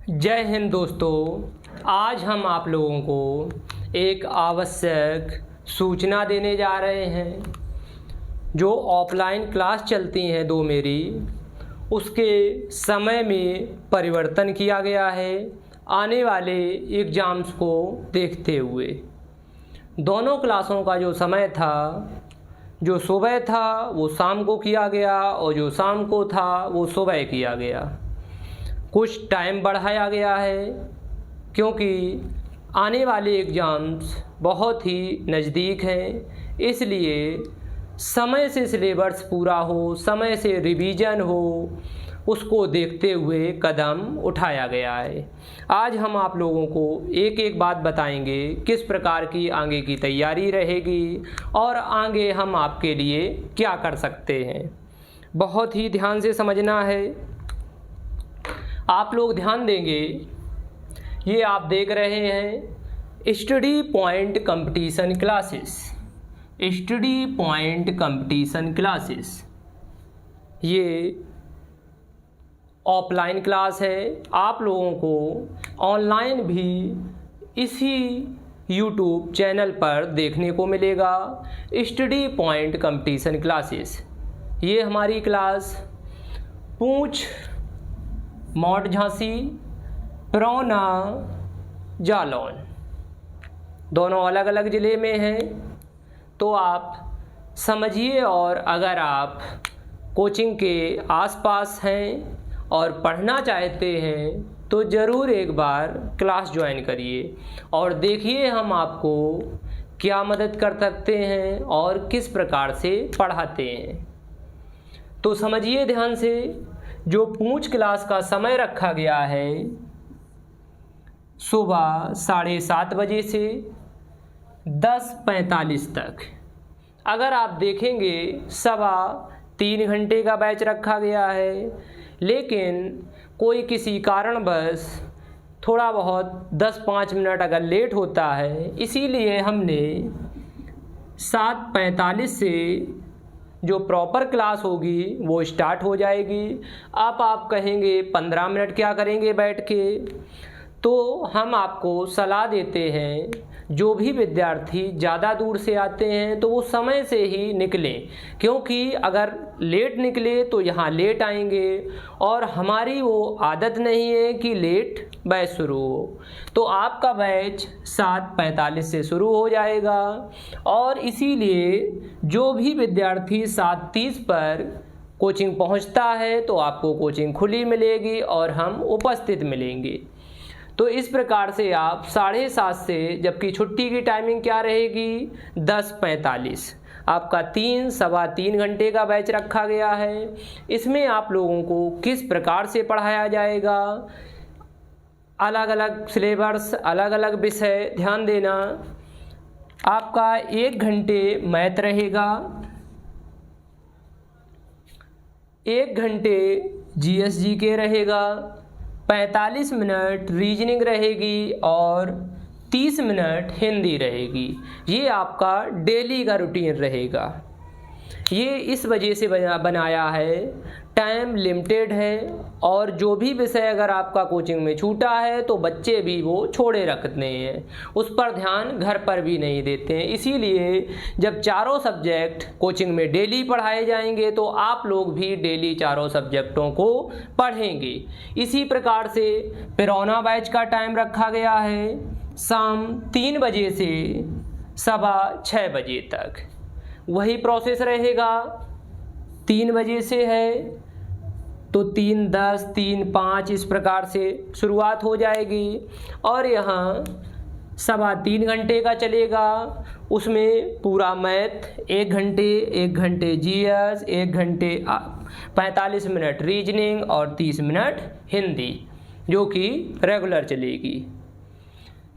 जय हिंद दोस्तों, आज हम आप लोगों को एक आवश्यक सूचना देने जा रहे हैं। जो ऑफलाइन क्लास चलती हैं दो मेरी, उसके समय में परिवर्तन किया गया है आने वाले एग्ज़ाम्स को देखते हुए। दोनों क्लासों का जो समय था, जो सुबह था वो शाम को किया गया और जो शाम को था वो सुबह किया गया। कुछ टाइम बढ़ाया गया है क्योंकि आने वाले एग्ज़ाम्स बहुत ही नज़दीक हैं, इसलिए समय से सिलेबस पूरा हो, समय से रिवीजन हो, उसको देखते हुए कदम उठाया गया है। आज हम आप लोगों को एक एक बात बताएंगे किस प्रकार की आगे की तैयारी रहेगी और आगे हम आपके लिए क्या कर सकते हैं। बहुत ही ध्यान से समझना है। आप लोग ध्यान देंगे, ये आप देख रहे हैं study point competition classes. Study point competition classes ये ऑफलाइन क्लास है। आप लोगों को ऑनलाइन भी इसी यूट्यूब चैनल पर देखने को मिलेगा। स्टडी पॉइंट कंपटीशन क्लासेस ये हमारी क्लास पूंछ, मॉड झांसी, परौना, जालौन दोनों अलग अलग ज़िले में हैं। तो आप समझिए, और अगर आप कोचिंग के आसपास हैं और पढ़ना चाहते हैं तो ज़रूर एक बार क्लास ज्वाइन करिए और देखिए हम आपको क्या मदद कर सकते हैं और किस प्रकार से पढ़ाते हैं। तो समझिए ध्यान से। जो पूंछ क्लास का समय रखा गया है सुबह 7:30 बजे से 10:45 तक। अगर आप देखेंगे 3.25 घंटे का बैच रखा गया है, लेकिन कोई किसी कारणवश थोड़ा बहुत 10-5 मिनट अगर लेट होता है, इसीलिए हमने 7:45 से जो प्रॉपर क्लास होगी वो स्टार्ट हो जाएगी। अब आप कहेंगे 15 मिनट क्या करेंगे बैठ के, तो हम आपको सलाह देते हैं जो भी विद्यार्थी ज़्यादा दूर से आते हैं तो वो समय से ही निकलें, क्योंकि अगर लेट निकले तो यहाँ लेट आएंगे और हमारी वो आदत नहीं है कि लेट बैच शुरू हो। तो आपका बैच 7:45 से शुरू हो जाएगा और इसीलिए जो भी विद्यार्थी 7:30 पर कोचिंग पहुँचता है तो आपको कोचिंग खुली मिलेगी और हम उपस्थित मिलेंगे। तो इस प्रकार से आप 7:30 से, जबकि छुट्टी की टाइमिंग क्या रहेगी 10:45, आपका 3-3.25 घंटे का बैच रखा गया है। इसमें आप लोगों को किस प्रकार से पढ़ाया जाएगा, अलग अलग सिलेबस, अलग अलग विषय, ध्यान देना। आपका 1 घंटे मैथ रहेगा, 1 घंटे GS के रहेगा, 45 मिनट रीजनिंग रहेगी और 30 मिनट हिंदी रहेगी। ये आपका डेली का रूटीन रहेगा। ये इस वजह से बनाया है, टाइम लिमिटेड है और जो भी विषय अगर आपका कोचिंग में छूटा है तो बच्चे भी वो छोड़े रखते हैं, उस पर ध्यान घर पर भी नहीं देते हैं। इसीलिए जब चारों सब्जेक्ट कोचिंग में डेली पढ़ाए जाएंगे तो आप लोग भी डेली चारों सब्जेक्टों को पढ़ेंगे। इसी प्रकार से परौना बैच का टाइम रखा गया है शाम 3 बजे से 6:15 बजे तक। वही प्रोसेस रहेगा, 3 बजे से है तो 3:10, 3:05 इस प्रकार से शुरुआत हो जाएगी और यहाँ 3.25 घंटे का चलेगा। उसमें पूरा मैथ 1 घंटे, 1 घंटे GS, 1 घंटे 45 मिनट रीजनिंग और 30 मिनट हिंदी, जो कि रेगुलर चलेगी।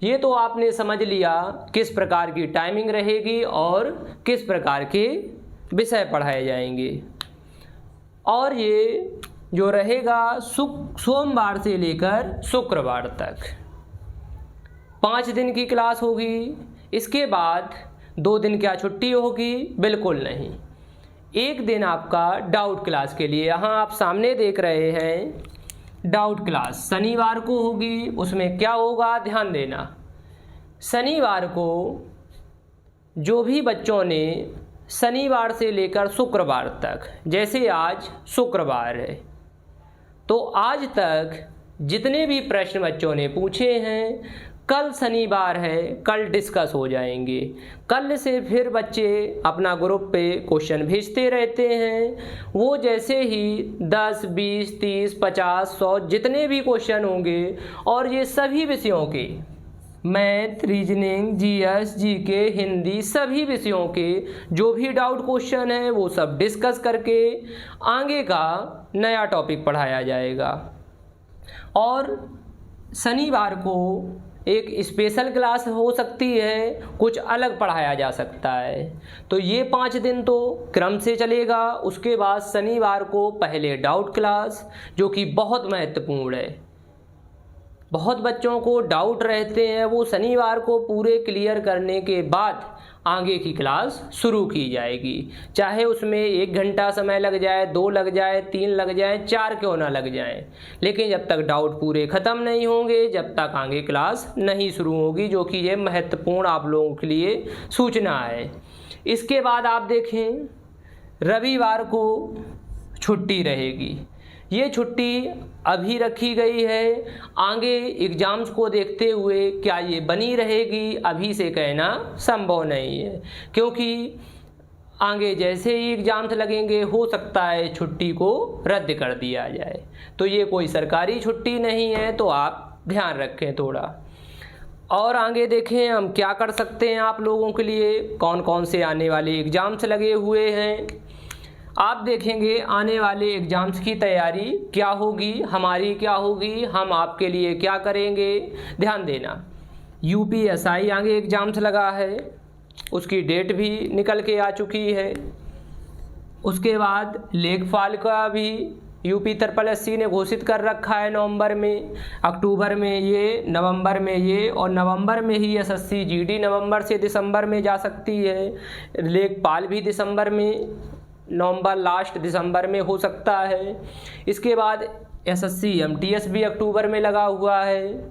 ये तो आपने समझ लिया किस प्रकार की टाइमिंग रहेगी और किस प्रकार के विषय पढ़ाए जाएंगे। और ये जो रहेगा सोमवार से लेकर शुक्रवार तक 5 दिन की क्लास होगी। इसके बाद 2 दिन क्या छुट्टी होगी? बिल्कुल नहीं। 1 दिन आपका डाउट क्लास के लिए, यहाँ आप सामने देख रहे हैं डाउट क्लास शनिवार को होगी। उसमें क्या होगा ध्यान देना, शनिवार को जो भी बच्चों ने शनिवार से लेकर शुक्रवार तक, जैसे आज शुक्रवार है तो आज तक जितने भी प्रश्न बच्चों ने पूछे हैं, कल शनिवार है कल डिस्कस हो जाएंगे। कल से फिर बच्चे अपना ग्रुप पे क्वेश्चन भेजते रहते हैं। वो जैसे ही 10, 20, 30, 50, 100 जितने भी क्वेश्चन होंगे, और ये सभी विषयों के, math, reasoning, GS, GK, Hindi, सभी विषयों के जो भी डाउट क्वेश्चन है वो सब डिस्कस करके आगे का नया टॉपिक पढ़ाया जाएगा। और शनिवार को एक स्पेशल क्लास हो सकती है, कुछ अलग पढ़ाया जा सकता है। तो ये 5 दिन तो क्रम से चलेगा। उसके बाद शनिवार को पहले डाउट क्लास, जो कि बहुत महत्वपूर्ण है। बहुत बच्चों को डाउट रहते हैं, वो शनिवार को पूरे क्लियर करने के बाद आगे की क्लास शुरू की जाएगी। चाहे उसमें 1 घंटा समय लग जाए, 2 लग जाए, 3 लग जाए, 4 क्यों ना लग जाए, लेकिन जब तक डाउट पूरे ख़त्म नहीं होंगे, जब तक आगे क्लास नहीं शुरू होगी, जो कि ये महत्वपूर्ण आप लोगों के लिए सूचना है। इसके बाद आप देखें, रविवार को छुट्टी रहेगी। ये छुट्टी अभी रखी गई है, आगे एग्ज़ाम्स को देखते हुए क्या ये बनी रहेगी अभी से कहना संभव नहीं है, क्योंकि आगे जैसे ही एग्ज़ाम्स लगेंगे हो सकता है छुट्टी को रद्द कर दिया जाए। तो ये कोई सरकारी छुट्टी नहीं है, तो आप ध्यान रखें थोड़ा। और आगे देखें हम क्या कर सकते हैं आप लोगों के लिए, कौन कौन से आने वाले एग्ज़ाम्स लगे हुए हैं। आप देखेंगे आने वाले एग्ज़ाम्स की तैयारी क्या होगी, हमारी क्या होगी, हम आपके लिए क्या करेंगे। ध्यान देना, यूपीएसआई आगे एग्ज़ाम्स लगा है, उसकी डेट भी निकल के आ चुकी है। उसके बाद लेखपाल का भी यूपी SSSC ने घोषित कर रखा है नवंबर में, अक्टूबर में ये, नवंबर में ये, और नवंबर में ही SSC GD नवंबर से दिसंबर में जा सकती है। लेखपाल भी दिसंबर में, नवंबर लास्ट दिसंबर में हो सकता है। इसके बाद SSC MTS भी अक्टूबर में लगा हुआ है।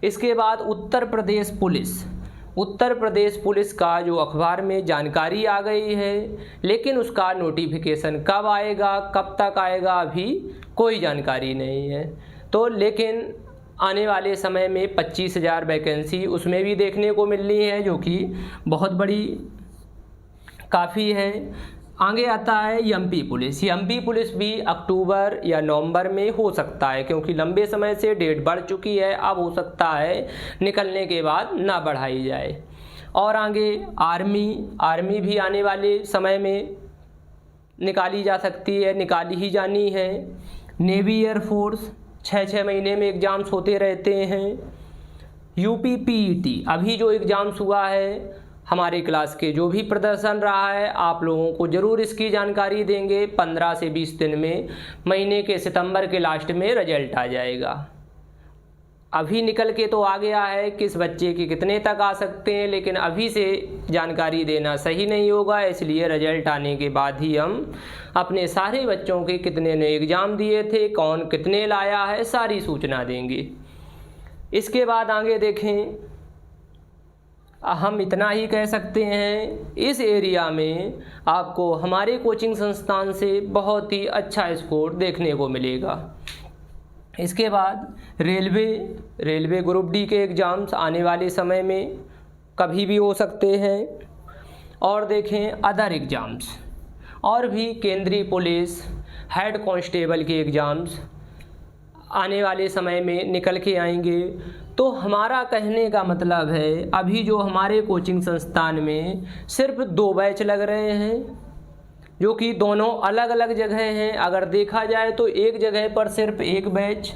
इसके बाद उत्तर प्रदेश पुलिस का जो अखबार में जानकारी आ गई है, लेकिन उसका नोटिफिकेशन कब आएगा, कब तक आएगा, अभी कोई जानकारी नहीं है। तो लेकिन आने वाले समय में 25,000 वैकेंसी उसमें भी देखने को मिलनी है, जो कि बहुत बड़ी काफ़ी है। आगे आता है एमपी पुलिस भी अक्टूबर या नवंबर में हो सकता है, क्योंकि लंबे समय से डेट बढ़ चुकी है, अब हो सकता है निकलने के बाद ना बढ़ाई जाए। और आगे आर्मी भी आने वाले समय में निकाली जा सकती है, निकाली ही जानी है। नेवी एयरफोर्स 6-6 महीने में एग्ज़ाम्स होते रहते हैं। यूपी PET अभी जो एग्ज़ाम्स हुआ है, हमारे क्लास के जो भी प्रदर्शन रहा है आप लोगों को ज़रूर इसकी जानकारी देंगे। 15 से 20 दिन में, महीने के सितंबर के लास्ट में रिजल्ट आ जाएगा। अभी निकल के तो आ गया है किस बच्चे के कितने तक आ सकते हैं, लेकिन अभी से जानकारी देना सही नहीं होगा, इसलिए रिजल्ट आने के बाद ही हम अपने सारे बच्चों के कितने ने एग्ज़ाम दिए थे, कौन कितने लाया है, सारी सूचना देंगे। इसके बाद आगे देखें, हम इतना ही कह सकते हैं, इस एरिया में आपको हमारे कोचिंग संस्थान से बहुत ही अच्छा स्कोर देखने को मिलेगा। इसके बाद रेलवे ग्रुप डी के एग्ज़ाम्स आने वाले समय में कभी भी हो सकते हैं। और देखें अदर एग्ज़ाम्स, और भी केंद्रीय पुलिस, हेड कांस्टेबल के एग्ज़ाम्स आने वाले समय में निकल के आएंगे। तो हमारा कहने का मतलब है, अभी जो हमारे कोचिंग संस्थान में सिर्फ 2 बैच लग रहे हैं, जो कि दोनों अलग अलग जगह हैं। अगर देखा जाए तो एक जगह पर सिर्फ 1 बैच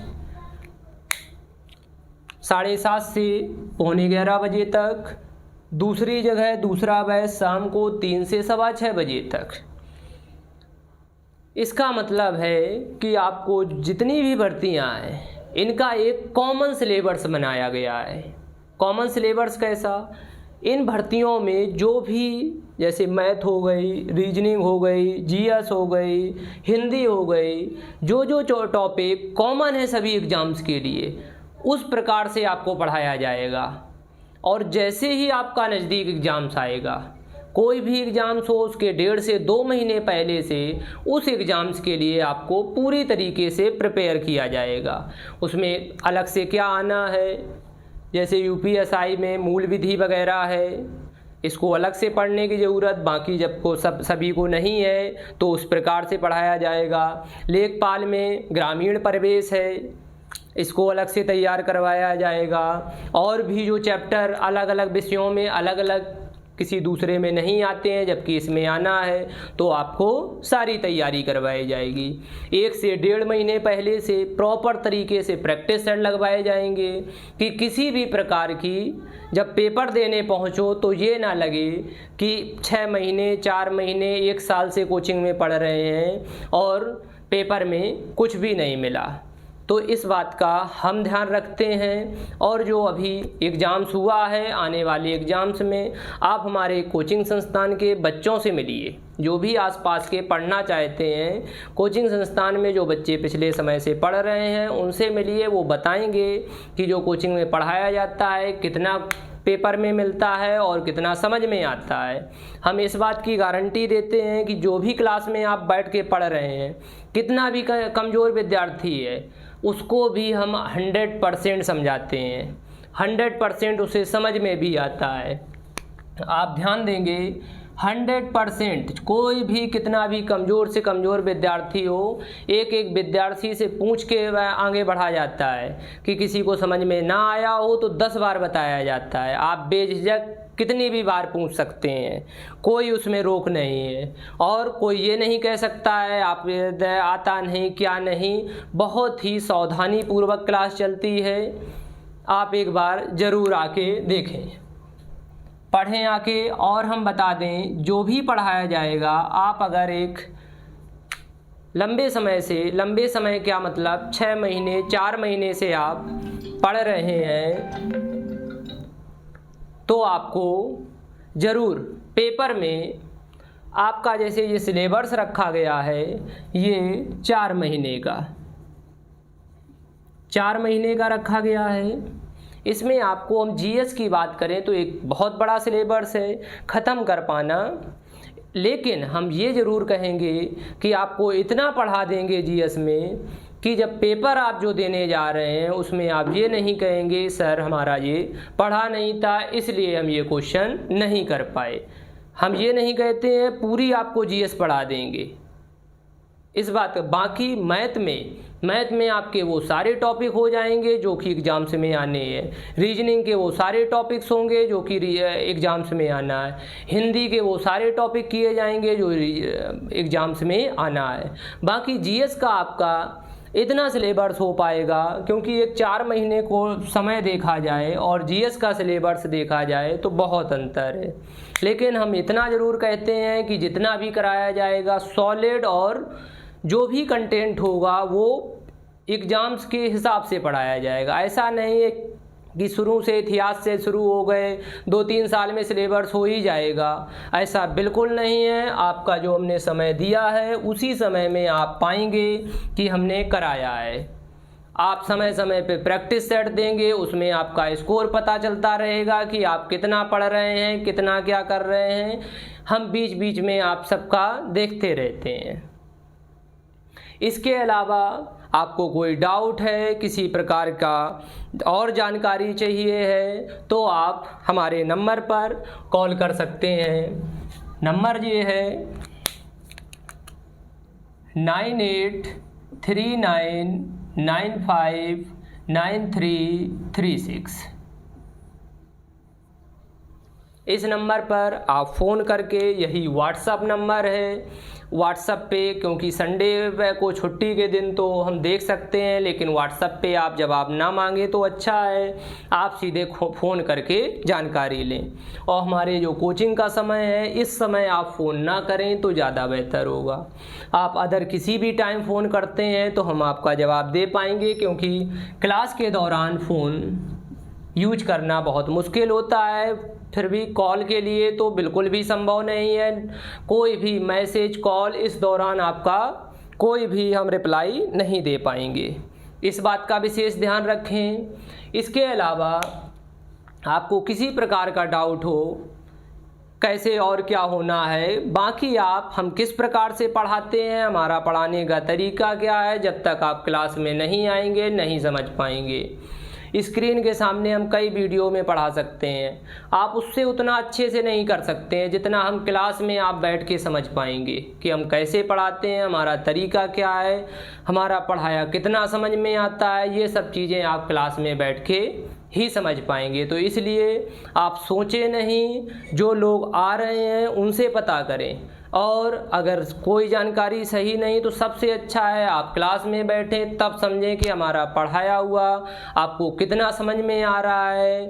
7:30 से 11:15 बजे तक, दूसरी जगह दूसरा बैच शाम को 3 से 6:15 बजे तक। इसका मतलब है कि आपको जितनी भी भर्तियां हैं, इनका एक कॉमन सिलेबस बनाया गया है। कॉमन सिलेबस कैसा, इन भर्तियों में जो भी जैसे मैथ हो गई, रीजनिंग हो गई, जीएस हो गई, हिंदी हो गई, जो टॉपिक कॉमन है सभी एग्ज़ाम्स के लिए, उस प्रकार से आपको पढ़ाया जाएगा। और जैसे ही आपका नज़दीक एग्ज़ाम्स आएगा, कोई भी एग्ज़ाम्स हो, उसके 1.5 से 2 महीने पहले से उस एग्ज़ाम्स के लिए आपको पूरी तरीके से प्रिपेयर किया जाएगा। उसमें अलग से क्या आना है, जैसे यूपीएसआई में मूल विधि वगैरह है, इसको अलग से पढ़ने की ज़रूरत, बाकी जब को सभी को नहीं है तो उस प्रकार से पढ़ाया जाएगा। लेखपाल में ग्रामीण परिवेश है, इसको अलग से तैयार करवाया जाएगा। और भी जो चैप्टर अलग अलग विषयों में अलग अलग किसी दूसरे में नहीं आते हैं, जबकि इसमें आना है, तो आपको सारी तैयारी करवाई जाएगी। 1 से 1.5 महीने पहले से प्रॉपर तरीके से प्रैक्टिस सेट लगवाए जाएंगे कि किसी भी प्रकार की जब पेपर देने पहुंचो तो ये ना लगे कि 6 महीने, 4 महीने, 1 साल से कोचिंग में पढ़ रहे हैं और पेपर में कुछ भी नहीं मिला। तो इस बात का हम ध्यान रखते हैं। और जो अभी एग्ज़ाम्स हुआ है, आने वाले एग्ज़ाम्स में आप हमारे कोचिंग संस्थान के बच्चों से मिलिए, जो भी आसपास के पढ़ना चाहते हैं। कोचिंग संस्थान में जो बच्चे पिछले समय से पढ़ रहे हैं उनसे मिलिए, वो बताएंगे कि जो कोचिंग में पढ़ाया जाता है कितना पेपर में मिलता है और कितना समझ में आता है। हम इस बात की गारंटी देते हैं कि जो भी क्लास में आप बैठ के पढ़ रहे हैं, कितना भी कमज़ोर विद्यार्थी है, उसको भी हम 100% समझाते हैं, 100% उसे समझ में भी आता है। आप ध्यान देंगे 100% कोई भी कितना भी कमज़ोर से कमज़ोर विद्यार्थी हो, एक एक विद्यार्थी से पूछ के आगे बढ़ा जाता है कि किसी को समझ में ना आया हो तो 10 बार बताया जाता है। आप बेझिझक कितनी भी बार पूछ सकते हैं, कोई उसमें रोक नहीं है। और कोई ये नहीं कह सकता है आप आता नहीं क्या नहीं, बहुत ही सावधानी पूर्वक क्लास चलती है। आप एक बार ज़रूर आके देखें, पढ़ें आके। और हम बता दें, जो भी पढ़ाया जाएगा, आप अगर एक लंबे समय से, लंबे समय क्या मतलब 6 महीने 4 महीने से आप पढ़ रहे हैं, तो आपको ज़रूर पेपर में आपका जैसे ये सिलेबस रखा गया है, ये 4 महीने का 4 महीने का रखा गया है। इसमें आपको हम जीएस की बात करें तो एक बहुत बड़ा सिलेबस है ख़त्म कर पाना, लेकिन हम ये ज़रूर कहेंगे कि आपको इतना पढ़ा देंगे जीएस में कि जब पेपर आप जो देने जा रहे हैं उसमें आप ये नहीं कहेंगे सर हमारा ये पढ़ा नहीं था इसलिए हम ये क्वेश्चन नहीं कर पाए। हम ये नहीं कहते हैं, पूरी आपको जीएस पढ़ा देंगे इस बात। बाकी मैथ में आपके वो सारे टॉपिक हो जाएंगे जो कि एग्ज़ाम्स में आने हैं, रीजनिंग के वो सारे टॉपिक्स होंगे जो कि एग्ज़ाम्स में आना है, हिंदी के वो सारे टॉपिक किए जाएंगे जो एग्ज़ाम्स में आना है। बाकी जीएस का आपका इतना सिलेबस हो पाएगा, क्योंकि एक 4 महीने को समय देखा जाए और जीएस का सिलेबस देखा जाए तो बहुत अंतर है। लेकिन हम इतना ज़रूर कहते हैं कि जितना भी कराया जाएगा सॉलिड, और जो भी कंटेंट होगा वो एग्ज़ाम्स के हिसाब से पढ़ाया जाएगा। ऐसा नहीं है कि शुरू से इतिहास से शुरू हो गए 2-3 साल में सिलेबस हो ही जाएगा, ऐसा बिल्कुल नहीं है। आपका जो हमने समय दिया है उसी समय में आप पाएंगे कि हमने कराया है। आप समय समय पे प्रैक्टिस सेट देंगे, उसमें आपका स्कोर पता चलता रहेगा कि आप कितना पढ़ रहे हैं, कितना क्या कर रहे हैं। हम बीच बीच में आप सबका देखते रहते हैं। इसके अलावा आपको कोई डाउट है, किसी प्रकार का और जानकारी चाहिए है, तो आप हमारे नंबर पर कॉल कर सकते हैं। नंबर ये है 9839959336। इस नंबर पर आप फ़ोन करके, यही व्हाट्सअप नंबर है, व्हाट्सअप पे, क्योंकि संडे को छुट्टी के दिन तो हम देख सकते हैं, लेकिन व्हाट्सअप पे आप जवाब ना मांगे तो अच्छा है, आप सीधे फ़ोन करके जानकारी लें। और हमारे जो कोचिंग का समय है, इस समय आप फ़ोन ना करें तो ज़्यादा बेहतर होगा। आप अदर किसी भी टाइम फ़ोन करते हैं तो हम आपका जवाब दे पाएंगे, क्योंकि क्लास के दौरान फ़ोन यूज करना बहुत मुश्किल होता है। फिर भी कॉल के लिए तो बिल्कुल भी संभव नहीं है। कोई भी मैसेज कॉल इस दौरान आपका कोई भी हम रिप्लाई नहीं दे पाएंगे, इस बात का विशेष ध्यान रखें। इसके अलावा आपको किसी प्रकार का डाउट हो कैसे और क्या होना है, बाकी हम किस प्रकार से पढ़ाते हैं, हमारा पढ़ाने का तरीका क्या है, जब तक आप क्लास में नहीं आएंगे नहीं समझ पाएंगे। स्क्रीन के सामने हम कई वीडियो में पढ़ा सकते हैं, आप उससे उतना अच्छे से नहीं कर सकते हैं जितना हम क्लास में आप बैठ के समझ पाएंगे कि हम कैसे पढ़ाते हैं, हमारा तरीका क्या है, हमारा पढ़ाया कितना समझ में आता है। ये सब चीज़ें आप क्लास में बैठ के ही समझ पाएंगे। तो इसलिए आप सोचें नहीं, जो लोग आ रहे हैं उनसे पता करें, और अगर कोई जानकारी सही नहीं तो सबसे अच्छा है आप क्लास में बैठें, तब समझें कि हमारा पढ़ाया हुआ आपको कितना समझ में आ रहा है,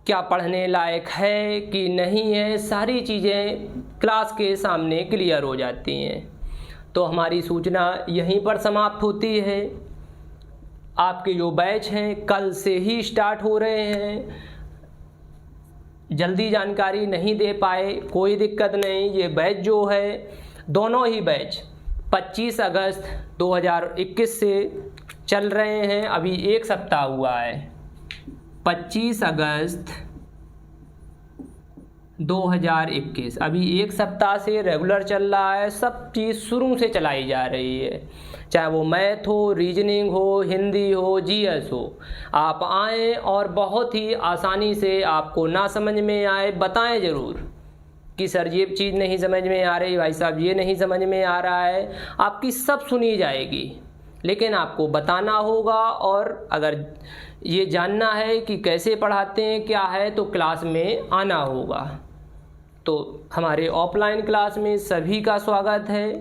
क्या पढ़ने लायक है कि नहीं है। सारी चीज़ें क्लास के सामने क्लियर हो जाती हैं। तो हमारी सूचना यहीं पर समाप्त होती है। आपके जो बैच हैं कल से ही स्टार्ट हो रहे हैं। जल्दी जानकारी नहीं दे पाए कोई दिक्कत नहीं, ये बैच जो है दोनों ही बैच 25 अगस्त 2021 से चल रहे हैं। अभी एक सप्ताह हुआ है, 25 अगस्त 2021, अभी एक सप्ताह से रेगुलर चल रहा है। सब चीज़ शुरू से चलाई जा रही है, चाहे वो मैथ हो, रीजनिंग हो, हिंदी हो, जीएस हो। आप आएँ और बहुत ही आसानी से, आपको ना समझ में आए बताएं ज़रूर कि सर ये चीज़ नहीं समझ में आ रही, भाई साहब ये नहीं समझ में आ रहा है। आपकी सब सुनी जाएगी, लेकिन आपको बताना होगा। और अगर ये जानना है कि कैसे पढ़ाते हैं क्या है, तो क्लास में आना होगा। तो हमारे ऑफलाइन क्लास में सभी का स्वागत है,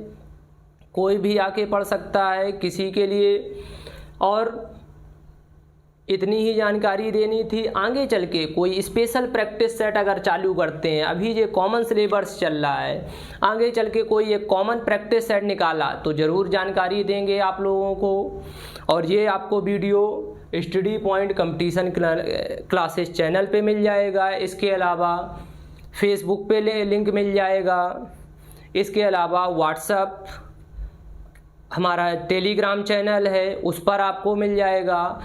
कोई भी आके पढ़ सकता है किसी के लिए। और इतनी ही जानकारी देनी थी। आगे चल के कोई स्पेशल प्रैक्टिस सेट अगर चालू करते हैं, अभी ये कॉमन सिलेबस चल रहा है, आगे चल के कोई एक कॉमन प्रैक्टिस सेट निकाला तो ज़रूर जानकारी देंगे आप लोगों को। और ये आपको video study point competition classes channel पे मिल जाएगा। इसके अलावा फेसबुक पे लिंक मिल जाएगा। इसके अलावा व्हाट्सएप हमारा टेलीग्राम चैनल है, उस पर आपको मिल जाएगा।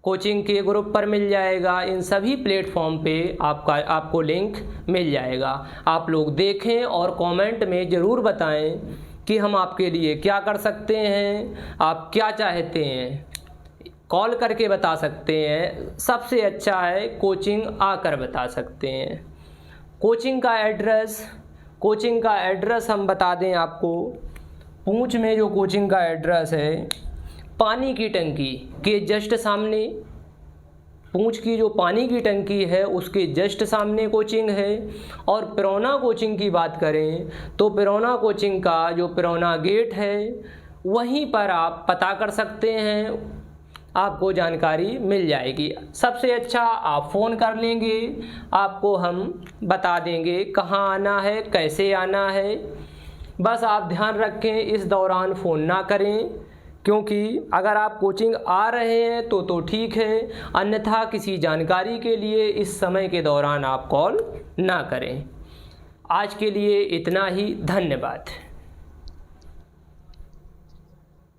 कोचिंग के ग्रुप पर मिल जाएगा। इन सभी प्लेटफॉर्म पे आपको लिंक मिल जाएगा। आप लोग देखें और कमेंट में ज़रूर बताएं कि हम आपके लिए क्या कर सकते हैं, आप क्या चाहते हैं। कॉल करके बता सकते हैं, सबसे अच्छा है कोचिंग आकर बता सकते हैं। कोचिंग का एड्रेस हम बता दें आपको। पूंछ में जो कोचिंग का एड्रेस है, पानी की टंकी के जस्ट सामने, पूंछ की जो पानी की टंकी है उसके जस्ट सामने कोचिंग है। और पिरौना कोचिंग की बात करें तो पिरौना कोचिंग का जो पिरौना गेट है वहीं पर आप पता कर सकते हैं, आपको जानकारी मिल जाएगी। सबसे अच्छा आप फ़ोन कर लेंगे, आपको हम बता देंगे कहाँ आना है, कैसे आना है। बस आप ध्यान रखें इस दौरान फ़ोन ना करें, क्योंकि अगर आप कोचिंग आ रहे हैं तो ठीक है, अन्यथा किसी जानकारी के लिए इस समय के दौरान आप कॉल ना करें। आज के लिए इतना ही, धन्यवाद।